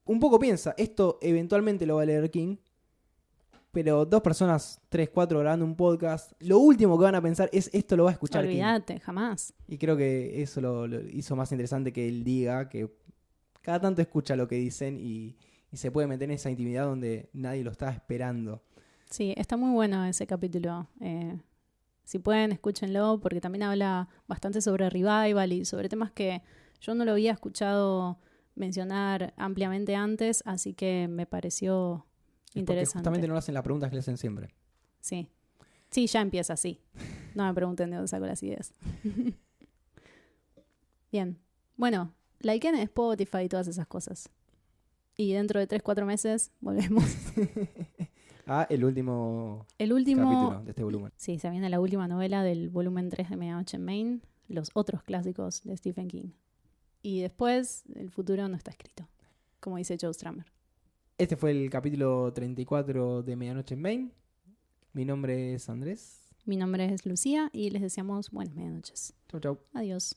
un poco piensa, esto eventualmente lo va a leer King, pero 2 personas, 3, 4 grabando un podcast, lo último que van a pensar es esto lo va a escuchar King. Olvídate, jamás. Y creo que eso lo hizo más interesante que él diga que cada tanto escucha lo que dicen y se puede meter en esa intimidad donde nadie lo está esperando. Sí, está muy bueno ese capítulo. Si pueden, escúchenlo, porque también habla bastante sobre revival y sobre temas que yo no lo había escuchado mencionar ampliamente antes, así que me pareció Porque interesante. justamente no le hacen las preguntas que le hacen siempre. Sí. Sí, ya empieza así. No me pregunten de dónde saco las ideas. Bien. Bueno, likeen en Spotify y todas esas cosas. Y dentro de 3-4 meses volvemos. El último El último... capítulo de este volumen. Sí, se viene la última novela del volumen 3 de Medianoche en Maine, los otros clásicos de Stephen King. Y después, el futuro no está escrito, como dice Joe Strummer. Este fue el capítulo 34 de Medianoche en Maine. Mi nombre es Andrés. Mi nombre es Lucía y les deseamos buenas medianoches. Chau, chau. Adiós.